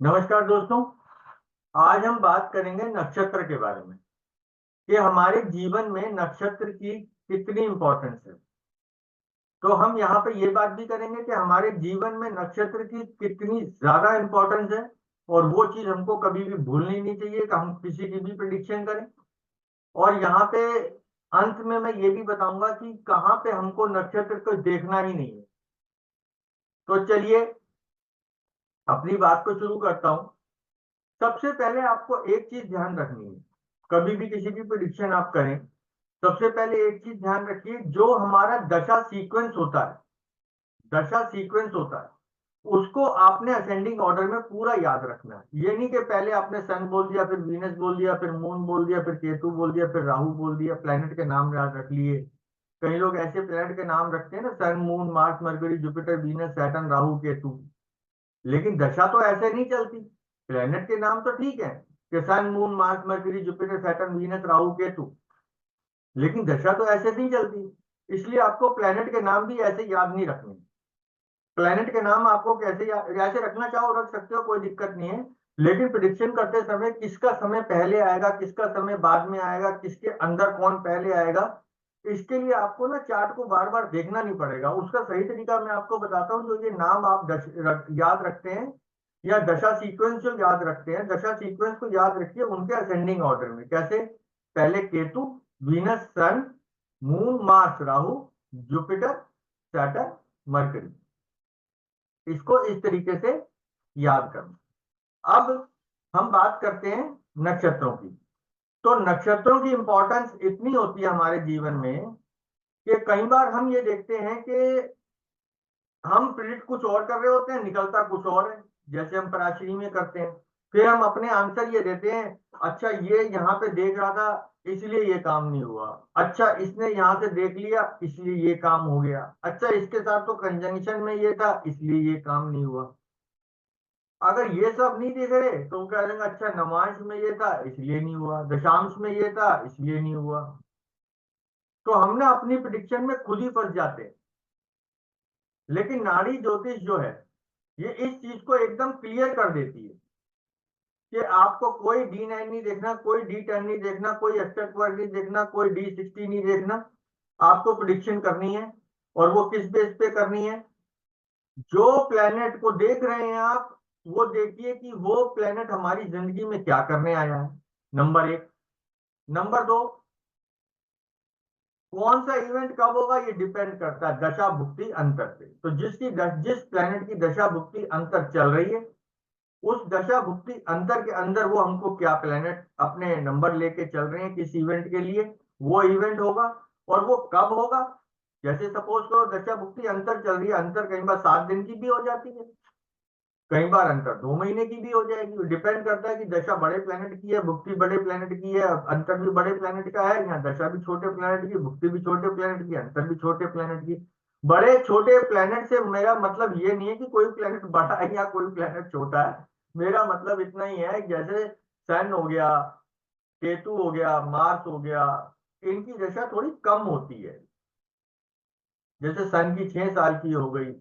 नमस्कार दोस्तों। आज हम बात करेंगे नक्षत्र के बारे में कि हमारे जीवन में नक्षत्र की कितनी इंपॉर्टेंस है। तो हम यहाँ पे ये बात भी करेंगे कि हमारे जीवन में नक्षत्र की कितनी ज्यादा इंपॉर्टेंस है और वो चीज हमको कभी भी भूलनी नहीं चाहिए कि हम किसी की भी प्रिडिक्शन करें। और यहाँ पे अंत में मैं ये भी बताऊंगा कि कहाँ पे हमको नक्षत्र को देखना ही नहीं है। तो चलिए अपनी बात को शुरू करता हूँ। सबसे पहले आपको एक चीज ध्यान रखनी है, कभी भी किसी की प्रिडिक्शन आप करें, सबसे पहले एक चीज ध्यान रखिए, जो हमारा दशा सीक्वेंस होता है उसको आपने असेंडिंग ऑर्डर में पूरा याद रखना है। ये नहीं कि पहले आपने सन बोल दिया, फिर वीनस बोल दिया, फिर मून बोल दिया, फिर केतु बोल दिया, फिर राहु बोल दिया, प्लेनेट के नाम याद रख लिए। कई लोग ऐसे प्लेनेट के नाम रखते हैं ना, sun moon Mars Mercury Jupiter Venus Saturn Rahu Ketu, लेकिन दशा तो ऐसे नहीं चलती। प्लेनेट के नाम तो ठीक है कि sun moon Mars Mercury Jupiter Saturn Venus Rahu Ketu, लेकिन दशा तो ऐसे नहीं चलती। इसलिए आपको प्लेनेट के नाम भी ऐसे याद नहीं रखने। प्लेनेट के नाम आपको ऐसे रखना चाहो रख सकते हो, कोई दिक्कत नहीं है। लेकिन प्रिडिक्शन करते समय किसका समय पहले आएगा, किसका समय बाद में आएगा, किसके अंदर कौन पहले आएगा, इसके लिए आपको ना चार्ट को बार बार देखना नहीं पड़ेगा। उसका सही तरीका मैं आपको बताता हूँ। जो ये नाम आप याद रखते हैं या दशा सीक्वेंस जो याद रखते हैं, दशा सीक्वेंस को याद रखिए उनके असेंडिंग ऑर्डर में। कैसे? पहले Ketu, Venus Sun, moon Mars Rahu, Jupiter Saturn Mercury, इसको इस तरीके से याद करना। अब हम बात करते हैं नक्षत्रों की। तो नक्षत्रों की इंपॉर्टेंस इतनी होती है हमारे जीवन में कि कई बार हम ये देखते हैं कि हम प्रिडिक्ट कुछ और कर रहे होते हैं, निकलता कुछ और है। जैसे हम पराशरी में करते हैं, फिर हम अपने आंसर ये देते हैं, अच्छा ये यहाँ पे देख रहा था इसलिए ये काम नहीं हुआ, अच्छा इसने यहाँ से देख लिया इसलिए ये काम हो गया, अच्छा इसके साथ तो कंजंक्शन में ये था इसलिए ये काम नहीं हुआ। अगर ये सब नहीं देख रहे तो वो कह देंगे अच्छा नवांश में ये था इसलिए नहीं हुआ, दशांश में ये था इसलिए नहीं हुआ। तो हम ना अपनी प्रिडिक्शन में खुद ही फंस जाते हैं। लेकिन नाड़ी ज्योतिष जो है ये इस चीज को एकदम क्लियर कर देती है कि आपको कोई D9 नहीं देखना, कोई D10 नहीं देखना, कोई अष्टक वर्ग नहीं देखना, कोई D60 नहीं देखना। आपको प्रिडिक्शन करनी है। और वो किस बेस पे करनी है? जो प्लेनेट को देख रहे हैं आप, वो देखिए कि वो प्लेनेट हमारी जिंदगी में क्या करने आया है, नंबर एक। नंबर दो, कौन सा इवेंट कब होगा ये डिपेंड करता है दशा भुक्ति अंतर पे। तो जिस प्लेनेट की दशा भुक्ति अंतर चल रही है, उस दशा भुक्ति अंतर के अंदर वो हमको क्या प्लेनेट अपने नंबर लेके चल रहे हैं किस इवेंट के लिए, वो इवेंट होगा। और वो कब होगा? जैसे सपोज करो दशा भुक्ति अंतर चल रही है, अंतर कई बार 7 दिन की भी हो जाती है, कई बार अंतर 2 महीने की भी हो जाएगी। डिपेंड करता है कि दशा बड़े प्लेनेट की है, भुक्ति बड़े प्लेनेट की है, अंतर भी बड़े प्लेनेट का है, या दशा भी छोटे प्लेनेट की, भुक्ति भी छोटे प्लेनेट की, अंतर भी छोटे प्लेनेट की। बड़े छोटे प्लेनेट से मेरा मतलब ये नहीं है कि कोई प्लेनेट बड़ा है या कोई प्लेनेट छोटा है। मेरा मतलब इतना ही है, जैसे सन हो गया, केतु हो गया, मार्स हो गया, इनकी दशा थोड़ी कम होती है। जैसे सन की 6 साल की हो गई,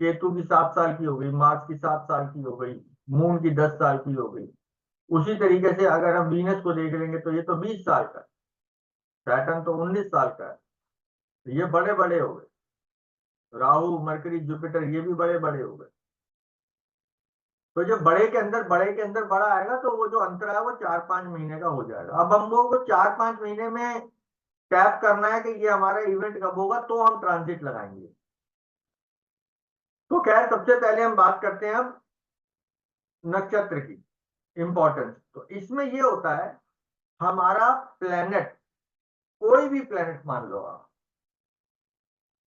केतु की 7 साल की हो गई, मार्स की 7 साल की हो गई, मून की 10 साल की हो गई। उसी तरीके से अगर हम वीनस को देख लेंगे तो ये तो 20 साल का है, सैटर्न तो 19 साल का है। तो ये बड़े बड़े हो गए, राहु मरकरी जुपिटर ये भी बड़े बड़े हो गए। तो जो बड़े के अंदर बड़ा आएगा तो वो जो अंतर है वो 4-5 महीने का हो जाएगा। अब हम लोग को 4-5 महीने में टैप करना है कि ये हमारा इवेंट कब होगा, तो हम ट्रांजिट लगाएंगे। तो खैर सबसे पहले हम बात करते हैं अब नक्षत्र की इंपॉर्टेंस। तो इसमें ये होता है, हमारा प्लेनेट, कोई भी प्लेनेट मान लो आप,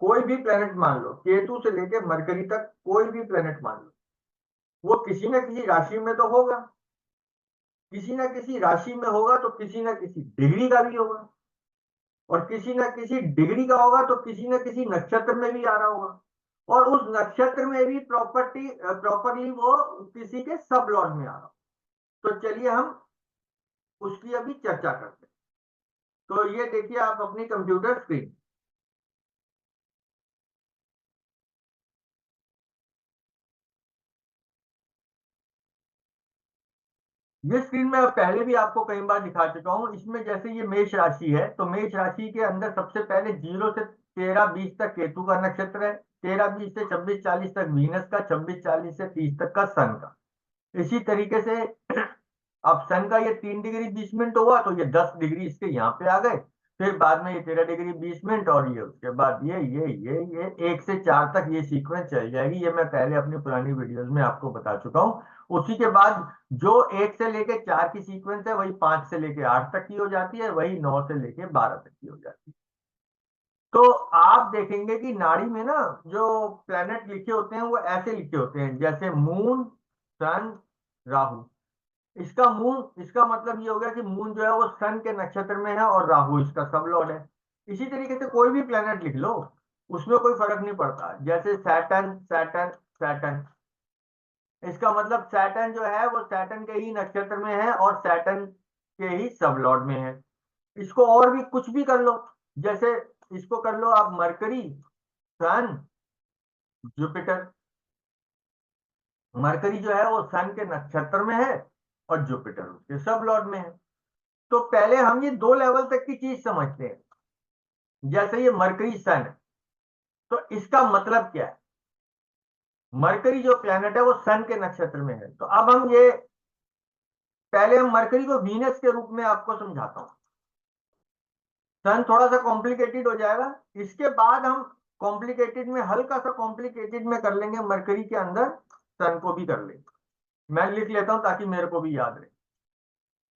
कोई भी प्लेनेट मान लो, केतु से लेके मरकरी तक कोई भी प्लेनेट मान लो, वो किसी न किसी राशि में तो होगा। किसी न किसी राशि में होगा तो किसी न किसी डिग्री का भी होगा, और किसी न किसी डिग्री का होगा तो किसी न किसी नक्षत्र में भी आ रहा होगा, और उस नक्षत्र में भी प्रॉपरली वो किसी के सब लॉर्ड में आ रहा हो। तो चलिए हम उसकी अभी चर्चा करते हैं। तो ये देखिए आप अपनी कंप्यूटर स्क्रीन, ये स्क्रीन में पहले भी आपको कई बार दिखा चुका हूं। इसमें जैसे ये मेष राशि है, तो मेष राशि के अंदर सबसे पहले 0 से 13-20 तक केतु का नक्षत्र है, 13-20 से 26-40 तक वीनस का, 26-40 से 30 तक का सन का। इसी तरीके से अब सन का ये 3 डिग्री 20 मिनट हुआ, तो ये 10 डिग्री इसके यहाँ पे आ गए। फिर बाद में ये 13 डिग्री 20 मिनट, और ये उसके बाद ये 1 से 4 तक ये सीक्वेंस चल जाएगी। ये मैं पहले अपनी पुरानी वीडियोस में आपको बता चुका हूँ। उसी के बाद जो 1 से लेके 4 की सीक्वेंस है, वही 5 से लेके 8 तक की हो जाती है, वही 9 से लेके 12 तक की हो जाती है। तो आप देखेंगे कि नाड़ी में ना जो प्लेनेट लिखे होते हैं वो ऐसे लिखे होते हैं, जैसे मून, सन, राहु। इसका मतलब ये हो गया कि मून जो है वो सन के नक्षत्र में है और राहु इसका सब लॉर्ड है। इसी तरीके से कोई भी प्लेनेट लिख लो, उसमें कोई फर्क नहीं पड़ता। जैसे सैटर्न, सैटर्न, सैटर्न, इसका मतलब सैटर्न जो है वो सैटर्न के ही नक्षत्र में है और सैटर्न के ही सब लॉर्ड में है। इसको और भी कुछ भी कर लो, जैसे इसको कर लो आप मरकरी, सन, जुपिटर। मरकरी जो है वो सन के नक्षत्र में है और जुपिटर उसके सब लॉर्ड में है। तो पहले हम ये 2 लेवल तक की चीज समझते हैं। जैसे ये मरकरी सन है, तो इसका मतलब क्या है? मरकरी जो प्लेनेट है वो सन के नक्षत्र में है। तो अब हम ये पहले हम मरकरी को वीनस के रूप में आपको समझाता हूं। सन थोड़ा सा कॉम्प्लिकेटेड हो जाएगा, इसके बाद हम कॉम्प्लिकेटेड में हल्का सा कॉम्प्लिकेटेड में कर लेंगे, मरकरी के अंदर सन को भी कर लेंगे। मैं लिख लेता हूं ताकि मेरे को भी याद रहे।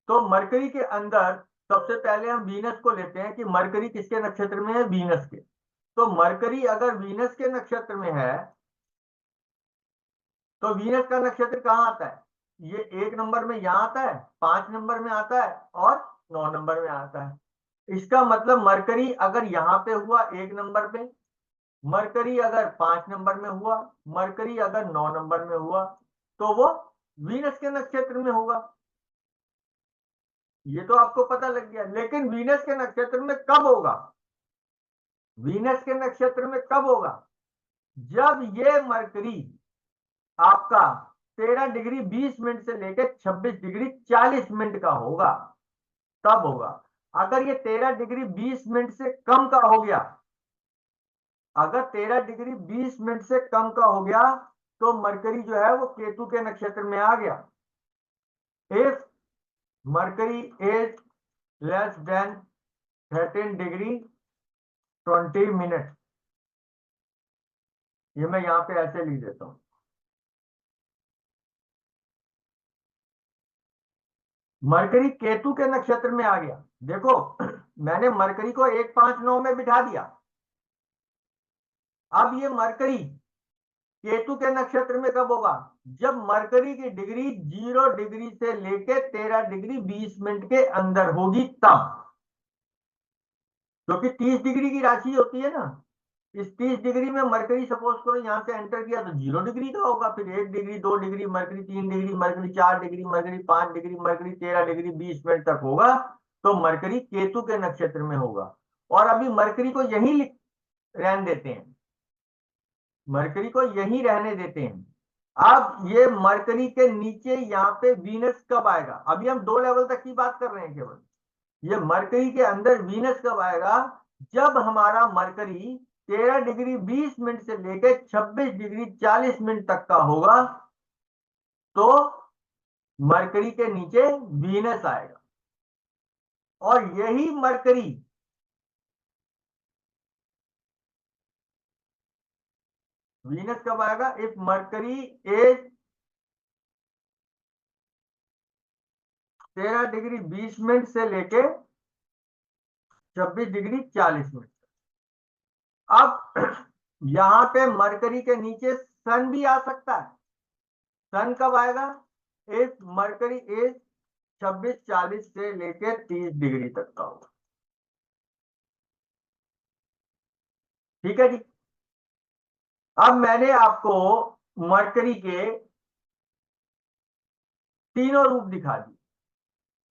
तो मरकरी के अंदर सबसे पहले हम वीनस को लेते हैं कि मरकरी किसके नक्षत्र में है, वीनस के। तो मरकरी अगर वीनस के नक्षत्र में है, तो वीनस का नक्षत्र कहाँ आता है? ये 1 नंबर में यहाँ आता है, 5 नंबर में आता है और 9 नंबर में आता है। इसका मतलब मरकरी अगर यहाँ पे हुआ 1 नंबर पे, मरकरी अगर 5 नंबर में हुआ, मरकरी अगर 9 नंबर में हुआ, तो वो वीनस के नक्षत्र में होगा। ये तो आपको पता लग गया। लेकिन वीनस के नक्षत्र में कब होगा? वीनस के नक्षत्र में कब होगा? जब ये मरकरी आपका 13 डिग्री 20 मिनट से लेकर 26 डिग्री 40 मिनट का होगा, तब होगा। अगर ये 13 डिग्री 20 मिनट से कम का हो गया, अगर 13 डिग्री 20 मिनट से कम का हो गया, तो मरकरी जो है वो केतु के नक्षत्र में आ गया। If mercury is less than 13 degree 20 minute, ये मैं यहां पे ऐसे लिख देता हूं। मरकरी केतु के नक्षत्र में आ गया। देखो, मैंने मरकरी को 1 5 9 में बिठा दिया। अब ये मरकरी केतु के नक्षत्र में कब होगा? जब मरकरी की डिग्री 0 डिग्री से लेके 13 डिग्री 20 मिनट के अंदर होगी, तब। क्योंकि 30 डिग्री की राशि होती है ना, इस 30 डिग्री में मरकरी सपोज करो यहां से एंटर किया, तो 0 डिग्री का होगा। फिर 1 degree 2 degree mercury, 3 degree mercury, 4 degree mercury, 5 degree mercury, 13 degree 20 minute तक होगा। तो मरकरी केतु के नक्षत्र में होगा। और अभी मरकरी को यही रहने देते हैं, मरकरी को यही रहने देते हैं। अब ये मरकरी के नीचे यहाँ पे वीनस कब आएगा? अभी हम 2 लेवल तक की बात कर रहे हैं केवल। ये मरकरी के अंदर वीनस कब आएगा? जब हमारा मरकरी 13 डिग्री 20 मिनट से लेकर 26 डिग्री 40 मिनट तक का होगा, तो मरकरी के नीचे वीनस आएगा। और यही मरकरी वीनस कब आएगा? If mercury is 13 degree 20 minute से लेके 26 डिग्री 40 मिनट। अब यहां पे मरकरी के नीचे सन भी आ सकता है। सन कब आएगा? इस मरकरी इज 26 40 से लेकर 30 डिग्री तक का होगा। ठीक है जी। अब मैंने आपको मरकरी के तीनों रूप दिखा दिए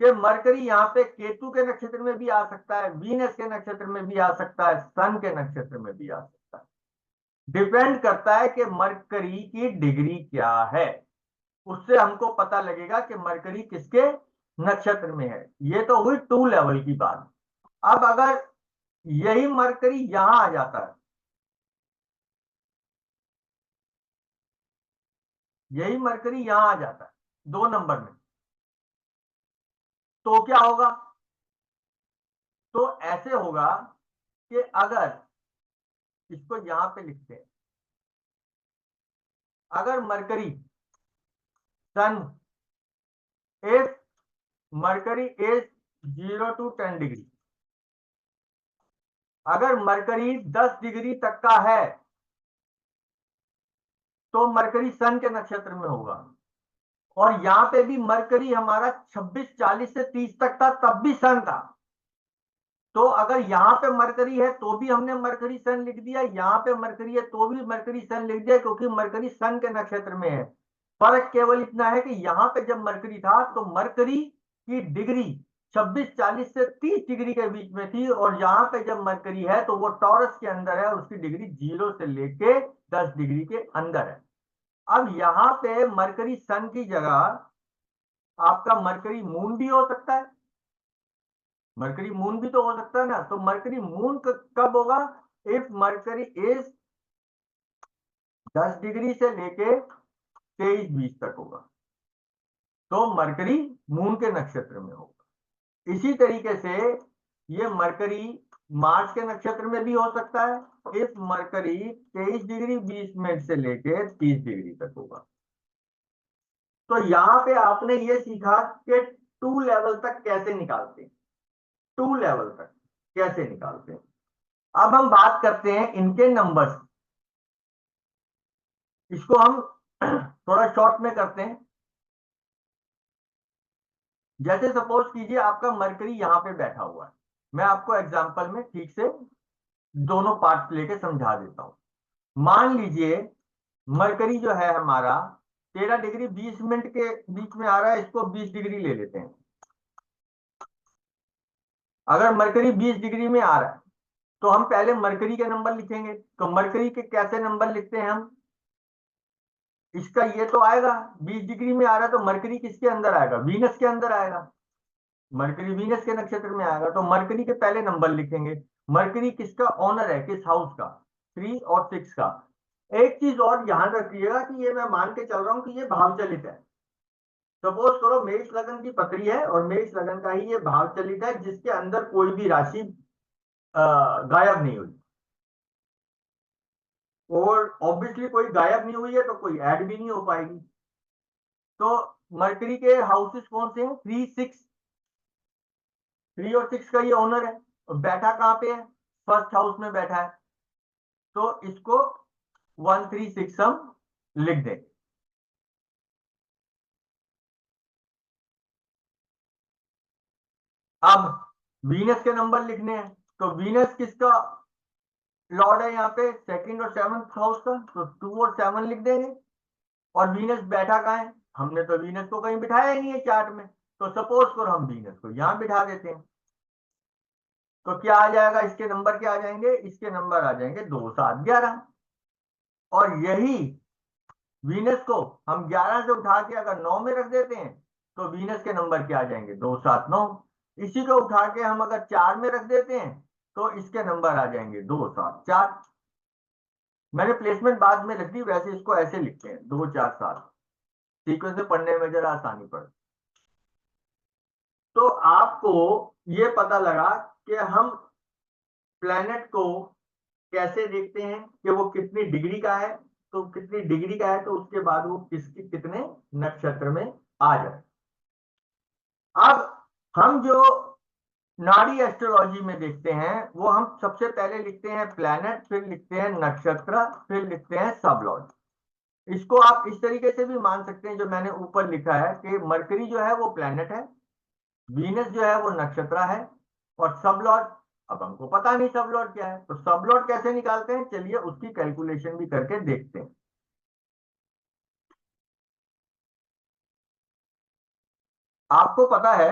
कि मरकरी यहाँ पे केतु के नक्षत्र में भी आ सकता है, वीनस के नक्षत्र में भी आ सकता है, सन के नक्षत्र में भी आ सकता है। डिपेंड करता है कि मरकरी की डिग्री क्या है। उससे हमको पता लगेगा कि मरकरी किसके नक्षत्र में है। ये तो हुई 2 लेवल की बात। अब अगर यही मरकरी यहां आ जाता है, यही मरकरी यहां आ जाता है 2 नंबर में, तो क्या होगा? तो ऐसे होगा कि अगर इसको यहां पे लिखते हैं, अगर mercury sun if mercury is 0 to 10 degree, अगर मरकरी 10 डिग्री तक का है तो मरकरी सन के नक्षत्र में होगा। और यहां पे भी मरकरी हमारा 26 40 से 30 तक था, तब भी सन था। तो अगर यहाँ पे मरकरी है तो भी हमने मरकरी सन लिख दिया, यहाँ पे मरकरी है तो भी मरकरी सन लिख दिया, क्योंकि मरकरी सन के नक्षत्र में है। फर्क केवल इतना है कि यहाँ पे जब मरकरी था तो मरकरी की डिग्री 26 40 से 30 डिग्री के बीच में थी, और यहाँ पे जब मरकरी है तो वो टॉरस के अंदर है, उसकी डिग्री 0 से लेके 10 डिग्री के अंदर है। अब यहाँ पे मरकरी सन की जगह आपका मरकरी मून भी हो सकता है, मरकरी मून भी तो हो सकता है ना। तो मरकरी मून कब होगा? इफ मरकरी इज 10 डिग्री से लेके 23 20 तक होगा, तो मरकरी मून के नक्षत्र में होगा। इसी तरीके से ये मरकरी मार्स के नक्षत्र में भी हो सकता है, इफ मरकरी 23 डिग्री 20 मिनट से लेके 30 डिग्री तक होगा। तो यहां पे आपने ये सीखा कि 2 लेवल तक कैसे निकालते हैं, 2 लेवल तक कैसे निकालते हैं। अब हम बात करते हैं इनके नंबर्स। इसको हम थोड़ा शॉर्ट में करते हैं। जैसे सपोज कीजिए आपका मरकरी यहां पे बैठा हुआ है, मैं आपको एग्जांपल में ठीक से दोनों पार्ट लेके समझा देता हूं। मान लीजिए मरकरी जो है हमारा 13 डिग्री 20 मिनट के बीच में आ रहा है, इसको 20 डिग्री ले लेते हैं। अगर मरकरी 20 डिग्री में आ रहा है तो हम पहले मरकरी के नंबर लिखेंगे। तो मरकरी के कैसे नंबर लिखते हैं हम? इसका ये तो आएगा 20 डिग्री में आ रहा है, तो मरकरी किसके अंदर आएगा? वीनस के अंदर आएगा। मरकरी वीनस के नक्षत्र में आएगा, तो मरकरी के पहले नंबर लिखेंगे। मरकरी किसका ऑनर है, किस हाउस का? 3 और 6 का। एक चीज और ध्यान रखिएगा कि ये मैं मान के चल रहा हूं कि ये भाव चलित है। सपोज करो मेष लगन की पत्री है और मेष लगन का ही ये भाव चलित है, जिसके अंदर कोई भी राशि गायब नहीं हुई, और ऑब्वियसली कोई गायब नहीं हुई है तो कोई ऐड भी नहीं हो पाएगी। तो मरकरी के हाउसेस कौन से हैं? 3 और 6 का ये ओनर है, और बैठा कहाँ पे है? फर्स्ट हाउस में बैठा है। तो इसको 1 3 6 हम लिख दें। अब वीनस के नंबर लिखने हैं, तो वीनस किसका लॉर्ड है? यहाँ पे सेकंड और सेवंथ हाउस का, तो 2 और 7 लिख देंगे। और वीनस बैठा कहाँ है? हमने तो वीनस को कहीं बिठाया ही नहीं है चार्ट में, तो सपोज करो हम वीनस को यहाँ बिठा देते हैं। तो क्या आ जाएगा? इसके नंबर क्या आ जाएंगे? इसके नंबर आ जाएंगे 2 7 11। और यही वीनस को हम 11 से उठा के अगर 9 में रख देते हैं तो वीनस के नंबर क्या आ जाएंगे? 2 7 9। इसी को उठा के हम अगर 4 में रख देते हैं तो इसके नंबर आ जाएंगे 2 7 4। मैंने प्लेसमेंट बाद में रख दी, वैसे इसको ऐसे लिखते हैं 2 4 7। सीक्वेंस में पढ़ने में जरा आसानी पड़े। तो आपको ये पता लगा कि हम प्लेनेट को कैसे देखते हैं कि वो कितनी डिग्री का है। तो कितनी डिग्री का है तो उसके बाद वो किसके कितने नक्षत्र में आ जाए। अब हम जो नाड़ी एस्ट्रोलॉजी में देखते हैं वो हम सबसे पहले लिखते हैं प्लैनेट, फिर लिखते हैं नक्षत्र, फिर लिखते हैं सबलॉज। इसको आप इस तरीके से भी मान सकते हैं जो मैंने ऊपर लिखा है कि मरकरी जो है वो प्लैनेट है, वीनस जो है वो नक्षत्र है, और सबलॉज अब हमको पता नहीं सबलॉज क्या है। तो सबलॉज कैसे निकालते हैं, चलिए उसकी कैलकुलेशन भी करके देखते हैं। आपको पता है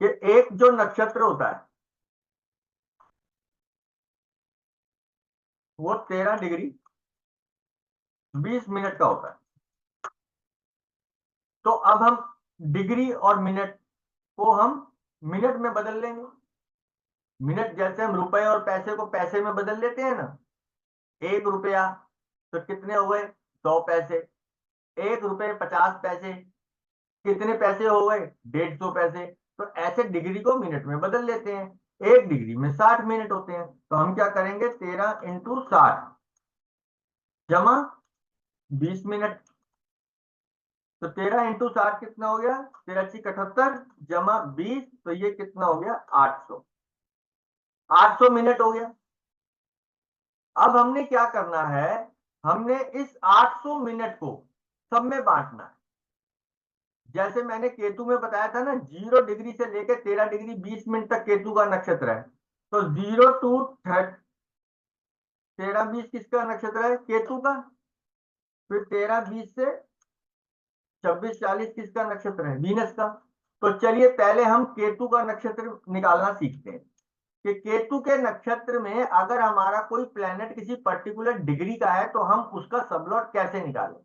कि एक जो नक्षत्र होता है वो 13 डिग्री 20 मिनट का होता है। तो अब हम डिग्री और मिनट को हम मिनट में बदल लेंगे। मिनट जैसे हम रुपए और पैसे को पैसे में बदल लेते हैं ना, 1 रुपया तो कितने हो गए, 100 पैसे। 1 रुपये 50 पैसे, कितने पैसे हो गए, 150 पैसे। तो ऐसे डिग्री को मिनट में बदल लेते हैं। 1 डिग्री में 60 मिनट होते हैं, तो हम क्या करेंगे, 13 × 60 जमा 20 मिनट। तो 13 × 60 कितना हो गया, 13×78 जमा 20, तो ये कितना हो गया, 800। 800 मिनट हो गया। अब हमने क्या करना है, हमने इस 800 मिनट को सब में बांटना है। जैसे मैंने केतु में बताया था ना, 0 डिग्री से लेकर 13 डिग्री 20 मिनट तक केतु का नक्षत्र है। तो 0 to 13 20 किसका नक्षत्र है, केतु का। फिर 13 20 से 26 40 किसका नक्षत्र है, वीनस का। तो चलिए पहले हम केतु का नक्षत्र निकालना सीखते हैं कि केतु के नक्षत्र में अगर हमारा कोई प्लेनेट किसी पर्टिकुलर डिग्री का है तो हम उसका सबलॉट कैसे निकालें।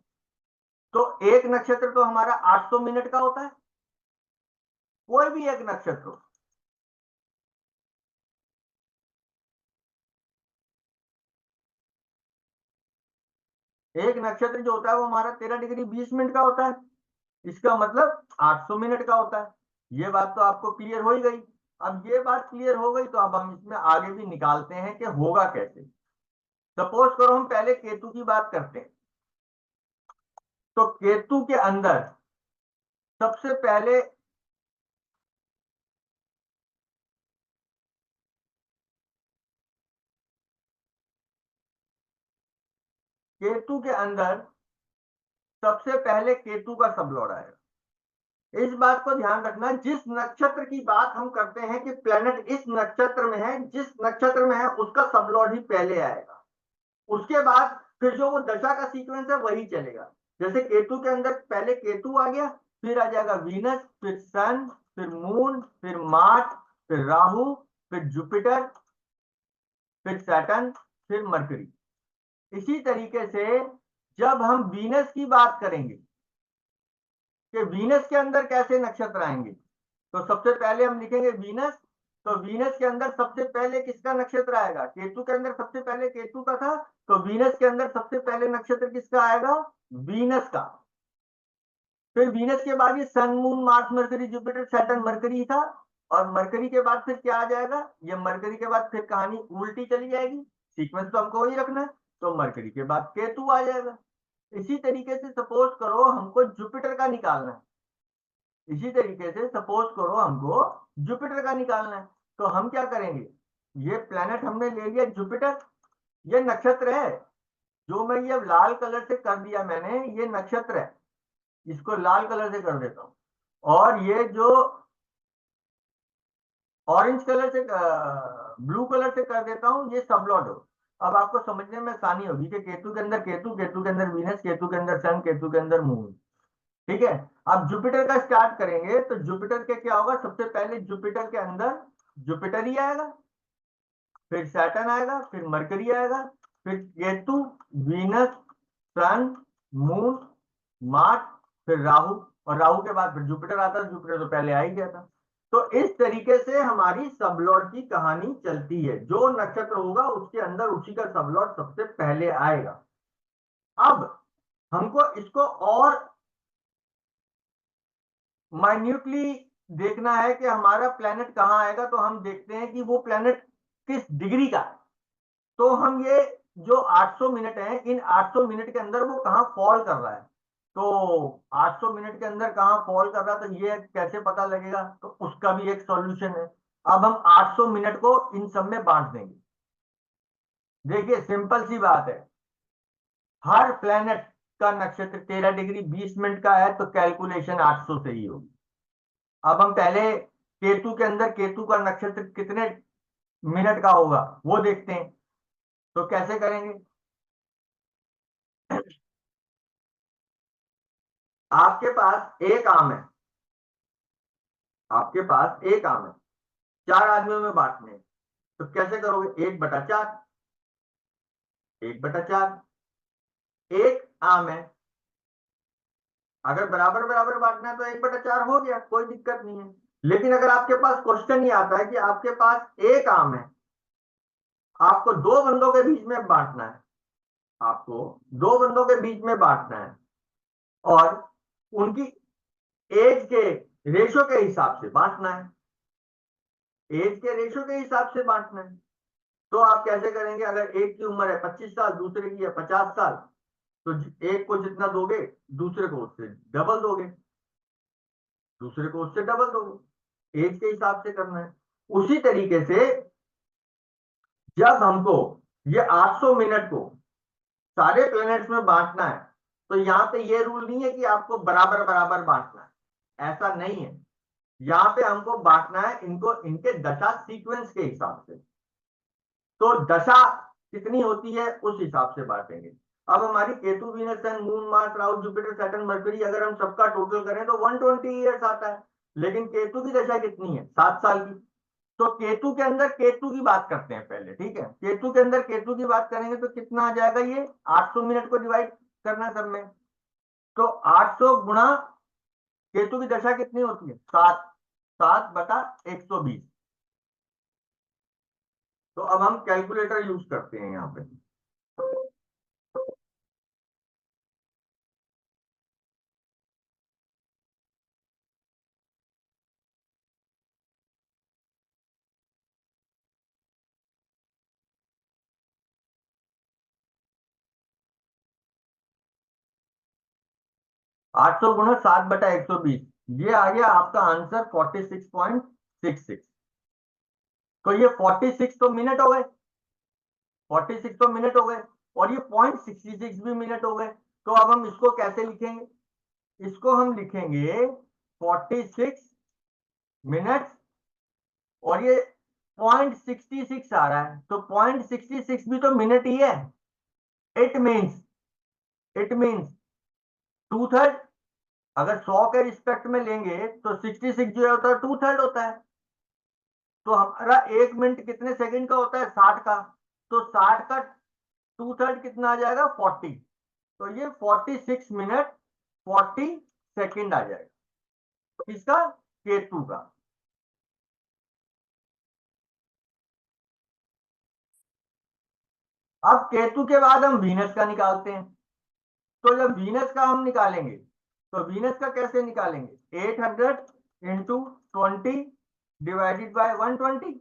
तो एक नक्षत्र तो हमारा 800 मिनट का होता है, कोई भी एक नक्षत्र हो। एक नक्षत्र जो होता है वो हमारा 13 डिग्री 20 मिनट का होता है। इसका मतलब 800 मिनट का होता है। ये बात तो आपको क्लियर हो ही गई। अब ये बात क्लियर हो गई तो अब हम इसमें आगे भी निकालते हैं कि होगा कैसे। सपोज करो हम पहले केतु की बात करते हैं। तो केतु के अंदर सबसे पहले, केतु के अंदर सबसे पहले केतु का सबलॉर्ड आएगा। इस बात को ध्यान रखना, जिस नक्षत्र की बात हम करते हैं कि प्लेनेट इस नक्षत्र में है, जिस नक्षत्र में है उसका सबलॉर्ड ही पहले आएगा। उसके बाद फिर जो वो दशा का सीक्वेंस है वही चलेगा। जैसे केतु के अंदर पहले केतु आ गया, फिर आ जाएगा वीनस, फिर सन, फिर मून, फिर मार्स, फिर राहु, फिर जुपिटर, फिर सैटर्न, फिर मरकरी। इसी तरीके से जब हम वीनस की बात करेंगे कि वीनस के अंदर कैसे नक्षत्र आएंगे, तो सबसे पहले हम लिखेंगे वीनस। तो वीनस के अंदर सबसे पहले किसका नक्षत्र आएगा, केतु के अंदर सबसे पहले केतु का था, तो वीनस के अंदर सबसे पहले नक्षत्र किसका आएगा, वीनस का। फिर वीनस के बाद ये sun moon Mars Mercury Jupiter Saturn Mercury था। और मरकरी के बाद फिर क्या आ जाएगा, ये मरकरी के बाद फिर कहानी उल्टी चली जाएगी, सीक्वेंस तो हमको वही रखना है। तो मरकरी के बाद केतु आ जाएगा। इसी तरीके से सपोज करो हमको जुपिटर का निकालना है। इसी तरीके से सपोज करो हमको जुपिटर का निकालना है। तो हम क्या करेंगे, ये प्लेनेट हमने ले लिया जुपिटर, ये नक्षत्र है। जो मैं ये लाल कलर से कर दिया मैंने, ये नक्षत्र है। इसको लाल कलर से कर देता हूं। और ये जो ऑरेंज कलर से, ब्लू कलर से कर देता हूं, ये सबलॉट हो। अब आपको समझने में आसानी होगी कि केतु के अंदर केतु, केतु के अंदर वीनस, केतु के अंदर सन, केतु के अंदर मून। ठीक है। अब जुपिटर का स्टार्ट करेंगे तो जुपिटर के क्या होगा, सबसे पहले जुपिटर के अंदर जुपिटर ही आएगा, फिर सैटर्न आएगा, फिर मरकरी आएगा, फिर Ketu, Venus, Sun, moon, Mars, फिर राहु। और राहु के बाद फिर जुपिटर आता है, जुपिटर तो पहले आ ही गया था। तो इस तरीके से हमारी सबलॉर्ड की कहानी चलती है। जो नक्षत्र होगा उसके अंदर उसी का सबलॉर्ड सबसे पहले आएगा। अब हमको इसको और माइन्यूटली देखना है कि हमारा प्लेनेट कहाँ आएगा। तो हम देखते हैं कि वो प्लेनेट किस डिग्री का है। तो हम ये जो 800 मिनट है, इन 800 मिनट के अंदर वो कहाँ फॉल कर रहा है। तो 800 मिनट के अंदर कहाँ फॉल कर रहा है, तो ये कैसे पता लगेगा, तो उसका भी एक सॉल्यूशन है। अब हम 800 मिनट को इन सब में बांट देंगे। देखिए सिंपल सी बात है, हर प्लेनेट का नक्षत्र 13 डिग्री 20 मिनट का है, तो कैलकुलेशन 800 से ही होगी। अब हम पहले केतु के अंदर केतु का नक्षत्र कितने मिनट का होगा वो देखते हैं। तो कैसे करेंगे, आपके पास एक आम है, आपके पास एक आम है, 4 आदमियों में बांटने हैं। तो कैसे करोगे, 1/4, 1/4। एक आम है, अगर बराबर बराबर बांटना है तो 1/4 हो गया, कोई दिक्कत नहीं है। लेकिन अगर आपके पास क्वेश्चन ही आता है कि आपके पास एक आम है, आपको दो बंदों के बीच में बांटना है, आपको दो बंदों के बीच में बांटना है, और उनकी एज के रेशो के हिसाब से बांटना है, एज के रेशो के हिसाब से बांटना है। तो आप कैसे करेंगे? अगर एक की उम्र है 25 साल, दूसरे की है 50 साल, तो एक को जितना दोगे, दूसरे को उससे डबल दोगे, दूसरे को उससे डबल दोगे, एज के हिसाब से करना है। उसी तरीके से जब हमको ये 800 मिनट को सारे प्लैनेट्स में बांटना है, तो यहाँ पे ये रूल नहीं है कि आपको बराबर बराबर बांटना है, ऐसा नहीं है। यहाँ पे हमको बांटना है इनको इनके दशा सीक्वेंस के हिसाब से। तो दशा कितनी होती है उस हिसाब से बांटेंगे। अब हमारी Ketu, Venus, Sun, moon, Mars, Rahu, Jupiter, Saturn, Mercury, अगर हम सबका टोटल करें तो 120 ईयर्स आता है। लेकिन केतु की दशा कितनी है? 7 साल की। तो केतु के अंदर केतु की बात करते हैं पहले, ठीक है? केतु के अंदर केतु की बात करेंगे तो कितना आ जाएगा? ये 800 मिनट को डिवाइड करना सब में, तो 800 गुणा केतु की दशा कितनी होती है? 7, 7/120। तो अब हम कैलकुलेटर यूज करते हैं यहाँ पे। 800 गुणा 7/120, ये आ गया आपका आंसर 46.66। तो ये 46 तो मिनट हो गए, 46 तो मिनट हो गए, और ये 0.66 भी मिनट हो गए। तो अब हम इसको कैसे लिखेंगे? इसको हम लिखेंगे 46 मिनट, और ये 0.66 आ रहा है, तो 0.66 भी तो मिनट ही है। It means, it means 2/3। अगर 100 के रिस्पेक्ट में लेंगे तो 66 जो होता है 2/3 होता है। तो हमारा 1 मिनट कितने सेकंड का होता है? 60 का। तो 60 का 2/3 कितना आ जाएगा? 40। तो ये 46 मिनट 40 सेकंड आ जाएगा, किसका? केतु का। अब केतु के बाद हम वीनस का निकालते हैं। तो जब वीनस का हम निकालेंगे, तो वीनस का कैसे निकालेंगे? 800 × 20 डिवाइडेड बाय 120।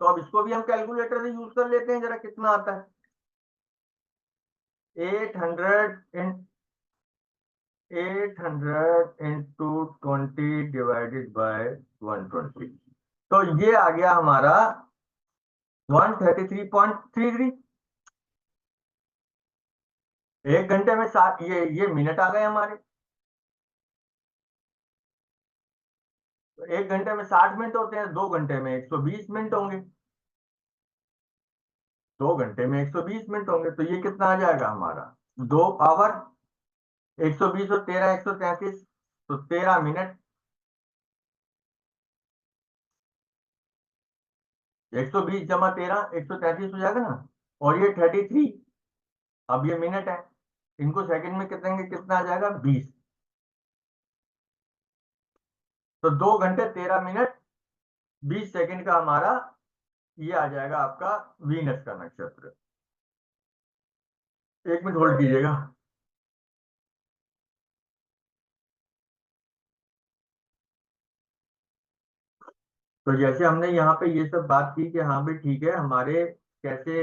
तो अब इसको भी हम कैलकुलेटर से यूज कर लेते हैं, जरा कितना आता है। 800 × 20 डिवाइडेड बाय 120, तो ये आ गया हमारा 133.33। 1 घंटे में 7, ये मिनट आ गए हमारे। तो 1 घंटे में 60 मिनट होते हैं, 2 घंटे में 120 मिनट होंगे, 2 घंटे में 120 मिनट होंगे। तो ये कितना आ जाएगा हमारा? 2 आवर, 120 और 13 133, तो 13 मिनट। 120 जमा 13 133 हो जाएगा ना, और ये 33। अब ये मिनट है, इनको सेकंड में कितने, कितना आ जाएगा? 20। तो 2 घंटे 13 मिनट 20 सेकंड का हमारा ये आ जाएगा आपका वीनस का नक्षत्र। 1 मिनट होल्ड कीजिएगा। तो जैसे हमने यहाँ पे ये सब बात की कि हाँ भाई ठीक है, हमारे कैसे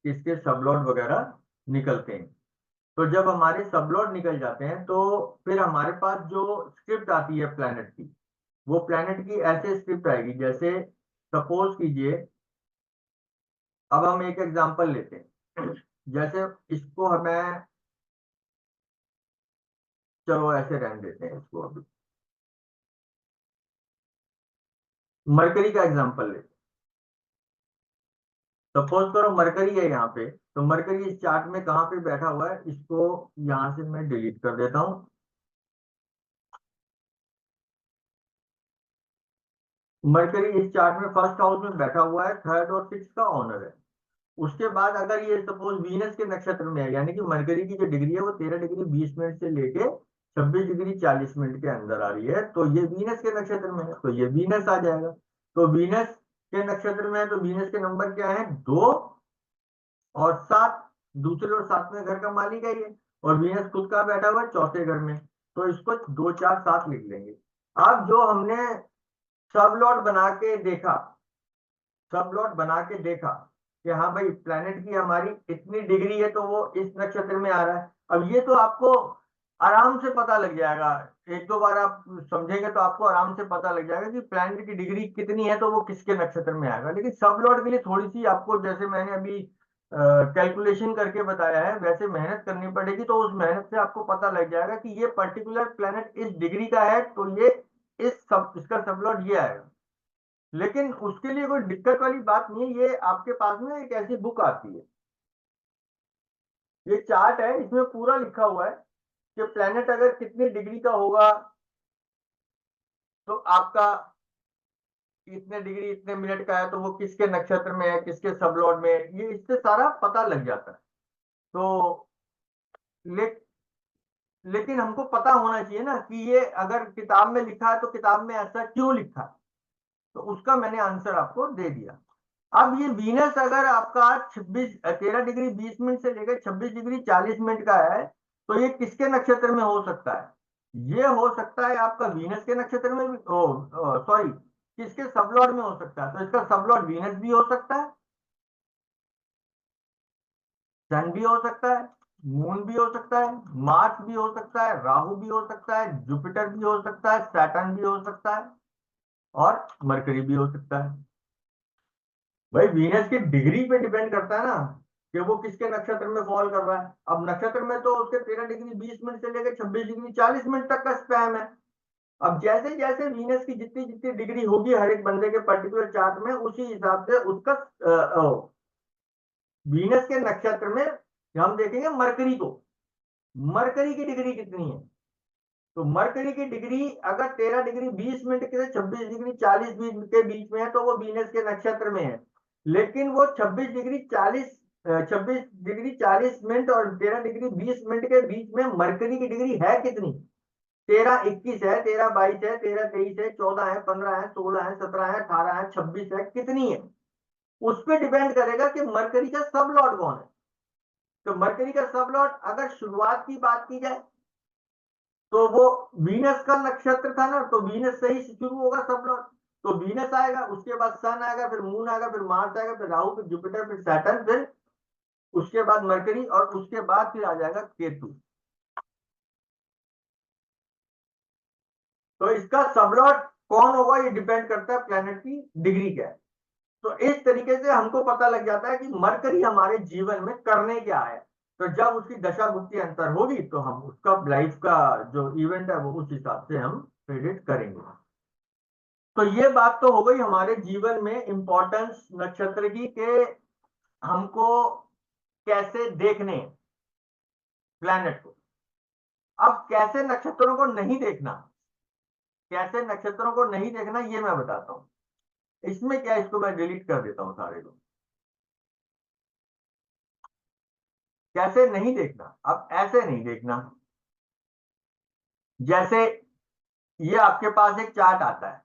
इसके सबलॉट वगैरह निकलते हैं। तो जब हमारे सबलॉट निकल जाते हैं, तो फिर हमारे पास जो स्क्रिप्ट आती है प्लैनेट की, वो प्लैनेट की ऐसे स्क्रिप्ट आएगी, जैसे सपोज कीजिए, अब हम एक एग्जांपल लेते हैं। जैसे इसको हमें, चलो ऐसे रहने देते हैं इसको, अभी मरकरी का एग्जांपल लेते हैं। सपोज करो मरकरी है यहाँ पे, तो मरकरी इस चार्ट में कहाँ पे बैठा हुआ है, इसको यहाँ से मैं डिलीट कर देता हूँ। मरकरी इस चार्ट में फर्स्ट हाउस में बैठा हुआ है, थर्ड और सिक्स का ऑनर है। उसके बाद अगर ये सपोज वीनस के नक्षत्र में है, यानी कि मरकरी की जो डिग्री है वो 13 डिग्री 20 मिनट से लेके 26 डिग्री 40 मिनट के अंदर आ रही है, तो ये वीनस के नक्षत्र में है, तो ये वीनस आ जाएगा। तो वीनस के नक्षत्र में है, तो वीनस के नंबर क्या है, 2 और 7। दूसरे और सातवें घर का मालिक है ये, और वीनस खुद का बैठा हुआ है चौथे घर में, तो इसको 2 4 7 लिख लेंगे। अब जो हमने सब लॉट बना के देखा, सब लॉट बना के देखा कि हाँ भाई प्लेनेट की हमारी इतनी डिग्री है, तो वो इस नक्षत्र में आ रहा है। अब ये तो आपको आराम से पता लग जाएगा, एक दो बार आप समझेंगे तो आपको आराम से पता लग जाएगा कि प्लेनेट की डिग्री कितनी है, तो वो किसके नक्षत्र में आएगा। लेकिन सब लॉट के लिए थोड़ी सी आपको, जैसे मैंने अभी कैलकुलेशन करके बताया है, वैसे मेहनत करनी पड़ेगी, तो उस मेहनत से आपको पता लग जाएगा कि ये पर्टिकुलर प्लेनेट इस डिग्री का है, तो ये इसका सब लॉट ये आएगा। लेकिन उसके लिए कोई दिक्कत वाली बात नहीं है, ये आपके पास में एक ऐसी बुक आती है, ये चार्ट है, इसमें पूरा लिखा हुआ है कि प्लेनेट अगर कितनी डिग्री का होगा तो आपका इतने डिग्री इतने मिनट का है, तो वो किसके नक्षत्र में है, किसके सबलॉट में है, ये इससे सारा पता लग जाता है। तो ले, लेकिन हमको पता होना चाहिए ना कि ये अगर किताब में लिखा है तो किताब में ऐसा क्यों लिखा है, तो उसका मैंने आंसर आपको दे दिया। अब ये वीनस अगर आपका 13 डिग्री 20 मिनट से लेकर 26 डिग्री 40 मिनट का है, तो ये किसके नक्षत्र में हो सकता है, ये हो सकता है आपका वीनस के नक्षत्र में भी, सॉरी, किसके सबलॉट में हो सकता है, तो इसका सबलॉट वीनस भी हो सकता है, सन भी हो सकता है, मून भी हो सकता है, मार्स भी हो सकता है, राहु भी हो सकता है, जुपिटर भी हो सकता है, सैटर्न भी हो सकता है, और मरकरी भी हो सकता है। भाई वीनस की डिग्री पे डिपेंड करता है ना कि वो किसके नक्षत्र में फॉल कर रहा है। अब नक्षत्र में तो उसके 13 डिग्री 20 मिनट से लेकर 26 डिग्री 40 मिनट तक का स्पैम है। अब जैसे जैसे वीनस की जितनी जितनी डिग्री होगी हर एक बंदे के पर्टिकुलर चार्ट में, उसी हिसाब से उसका वीनस के नक्षत्र में हम देखेंगे मरकरी को, मरकरी की डिग्री कितनी है। तो मरकरी की डिग्री अगर 13 डिग्री 20 मिनट के 26 डिग्री 40 के बीच में है, तो वो वीनस के नक्षत्र में है। लेकिन वो 26 डिग्री 40 मिनट और 13 डिग्री 20 मिनट के बीच में मरकरी की डिग्री है कितनी, 13 21 है, 13 22 है, 13 23 है, 14 है, 15 है, 16 है, 17 है, 18 है, 26 है, कितनी है, उस पर डिपेंड करेगा कि मरकरी का सब लॉर्ड कौन है। तो मरकरी का सब लॉर्ड अगर शुरुआत की बात की जाए, तो वो वीनस का नक्षत्र था ना, तो वीनस से ही शुरू होगा सब लॉट। तो वीनस आएगा, उसके बाद सन आएगा, फिर मून आएगा, फिर मार्स आएगा, फिर राहु, फिर जुपिटर, फिर सैटर्न, फिर उसके बाद मरकरी, और उसके बाद फिर आ जाएगा केतु। तो इसका सबलॉट कौन होगा ये डिपेंड करता है प्लेनेट की डिग्री क्या है। तो इस तरीके से हमको पता लग जाता है कि मरकरी हमारे जीवन में करने क्या है। तो जब उसकी दशा भुक्ति अंतर होगी, तो हम उसका लाइफ का जो इवेंट है वो उस हिसाब से हम प्रेडिक्ट करेंगे। तो ये बात तो हो गई हमारे जीवन में इंपॉर्टेंस नक्षत्र की, कि हमको कैसे देखने प्लैनेट को। अब कैसे नक्षत्रों को नहीं देखना, कैसे नक्षत्रों को नहीं देखना ये मैं बताता हूं। इसमें क्या, इसको मैं डिलीट कर देता हूं सारे को। कैसे नहीं देखना, अब ऐसे नहीं देखना, जैसे ये आपके पास एक चार्ट आता है,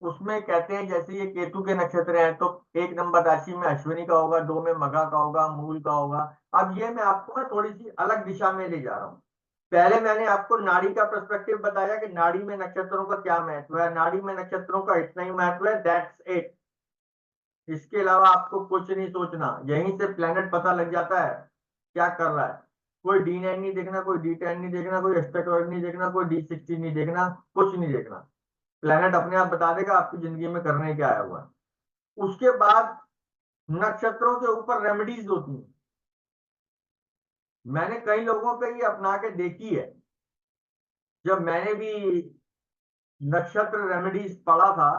उसमें कहते हैं जैसे ये केतु के नक्षत्र है, तो 1 नंबर राशि में अश्विनी का होगा, 2 में मघा का होगा, मूल का होगा। अब ये मैं आपको ना थोड़ी सी अलग दिशा में ले जा रहा हूँ। पहले मैंने आपको नाड़ी का पर्सपेक्टिव बताया कि नाड़ी में नक्षत्रों का क्या महत्व है, नाड़ी में नक्षत्रों का इतना ही महत्व है, दैट्स इट। इसके अलावा आपको कुछ नहीं सोचना, यहीं से प्लेनेट पता लग जाता है क्या कर रहा है। कोई D9 नहीं देखना, कोई D10 नहीं देखना, कोई एस्टेरॉयड नहीं देखना, कोई D16 नहीं देखना, कुछ नहीं देखना। प्लेनेट अपने आप बता देगा आपकी जिंदगी में करने क्या आया हुआ है। उसके बाद नक्षत्रों के ऊपर रेमेडीज होती हैं, मैंने कई लोगों पे ये अपना के देखी है। जब मैंने भी नक्षत्र रेमेडीज पढ़ा था,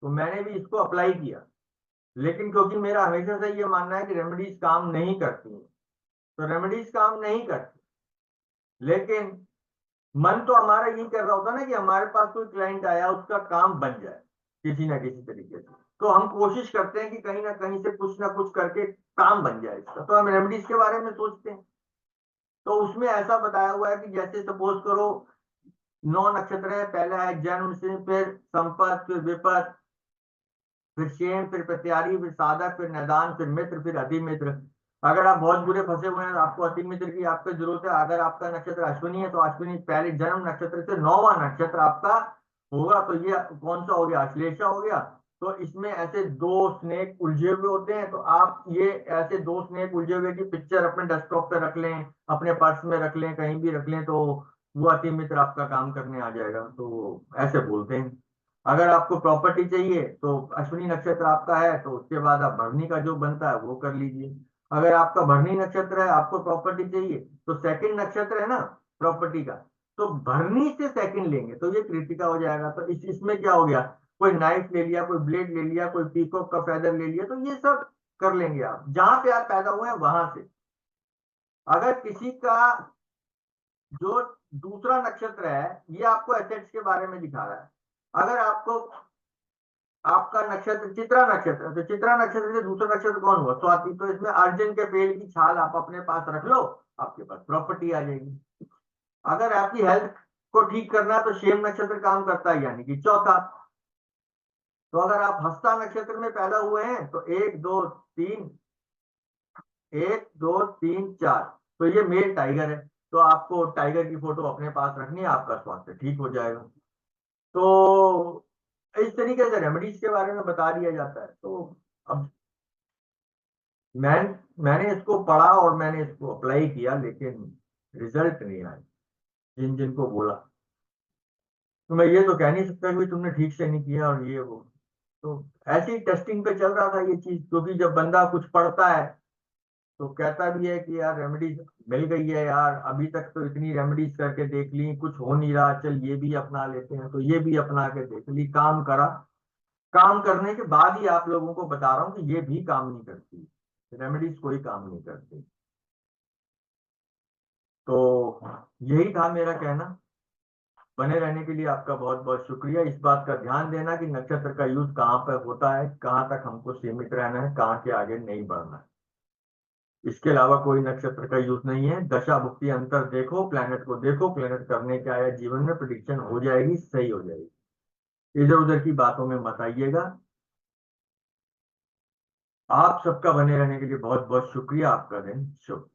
तो मैंने भी इसको अप्लाई किया। लेकिन क्योंकि मेरा हमेशा से ये मानना है कि रेमेडीज काम नहीं करती हैं, तो रेमेडीज काम नहीं करती। लेकिन मन तो हमारा यही कर रहा होता ना कि हमारे पास कोई क्लाइंट आया, उसका काम बन जाए किसी ना किसी तरीके से। तो हम कोशिश करते हैं कि कहीं ना कुछ करके काम बन जाए इसका, तो हम रेमेडीज के बारे में सोचते हैं। तो उसमें ऐसा बताया हुआ है कि जैसे सपोज करो 9 नक्षत्र है। पहला है जन्म सिंह, फिर संपत, फिर विपत, फिर शेम, फिर प्रत्यारी, फिर साधक, फिर निदान, फिर मित्र, फिर अति मित्र। अगर आप बहुत बुरे फंसे हुए हैं तो आपको अति मित्र की आपको जरूरत है। अगर आपका नक्षत्र अश्विनी है तो अश्विनी पहले जन्म नक्षत्र से 9वां नक्षत्र आपका होगा, तो ये कौन सा हो गया, अश्लेषा हो गया। तो इसमें ऐसे दो स्नेक उलझे हुए होते हैं, तो आप ये ऐसे दो स्नेक उलझे हुए की पिक्चर अपने डेस्कटॉप पे रख लें, अपने पर्स में रख लें, कहीं भी रख लें, तो वो अति मित्र आपका काम करने आ जाएगा। तो ऐसे बोलते हैं। अगर आपको प्रॉपर्टी चाहिए तो अश्विनी नक्षत्र आपका है, तो उसके बाद आप भरनी का जो बनता है वो कर लीजिए। अगर आपका भरनी नक्षत्र है, आपको प्रॉपर्टी चाहिए, तो सेकंड नक्षत्र है ना प्रॉपर्टी का, तो भरनी से सेकंड लेंगे तो ये कृतिका हो जाएगा। तो इसमें क्या हो गया, कोई नाइफ ले लिया, कोई ब्लेड ले लिया, कोई पीकॉक का फेदर ले लिया, तो ये सब कर लेंगे आप जहां पे आप पैदा हुए हैं वहां से। अगर किसी का जो दूसरा नक्षत्र है, ये आपको एसेट्स के बारे में दिखा रहा है। अगर आपको आपका नक्षत्र चित्रा नक्षत्र है, तो चित्रा नक्षत्र से दूसरा नक्षत्र कौन हुआ, स्वाति, तो इसमें अर्जुन के पेड़ की छाल आप अपने पास रख लो, आपके पास प्रॉपर्टी आ जाएगी। अगर आपकी हेल्थ को ठीक करना है तो शेम नक्षत्र काम करता है, यानी कि चौथा। तो अगर आप हस्ता नक्षत्र में पैदा हुए हैं तो एक दो तीन, एक दो तीन चार, तो ये मेल टाइगर है, तो आपको टाइगर की फोटो अपने पास रखनी है, आपका स्वास्थ्य ठीक हो जाएगा। तो इस तरीके से रेमेडीज के बारे में बता दिया जाता है। तो अब मैं मैंने इसको पढ़ा और मैंने इसको अप्लाई किया, लेकिन रिजल्ट नहीं आया जिन जिनको बोला। तो मैं ये तो कह नहीं सकता कि तुमने ठीक से नहीं किया और ये वो। तो ऐसी टेस्टिंग पे चल रहा था ये चीज, क्योंकि जब बंदा कुछ पढ़ता है तो कहता भी है कि यार रेमेडीज मिल गई है यार, अभी तक तो इतनी रेमेडीज करके देख ली, कुछ हो नहीं रहा, चल ये भी अपना लेते हैं, तो ये भी अपना के देख ली, काम करा। काम करने के बाद ही आप लोगों को बता रहा हूँ कि ये भी काम नहीं करती, रेमेडीज कोई काम नहीं करती। तो यही था मेरा कहना। बने रहने के लिए आपका बहुत बहुत शुक्रिया। इस बात का ध्यान देना कि नक्षत्र का यूज कहाँ पर होता है, कहाँ तक हमको सीमित रहना है, कहाँ के आगे नहीं बढ़ना है। इसके अलावा कोई नक्षत्र का यूज नहीं है। दशा भुक्ति अंतर देखो, प्लेनेट को देखो, प्लेनेट करने क्या आया जीवन में, प्रिडिक्शन हो जाएगी, सही हो जाएगी। इधर उधर की बातों में मत आइएगा। आप सबका बने रहने के लिए बहुत बहुत शुक्रिया। आपका दिन शुभ।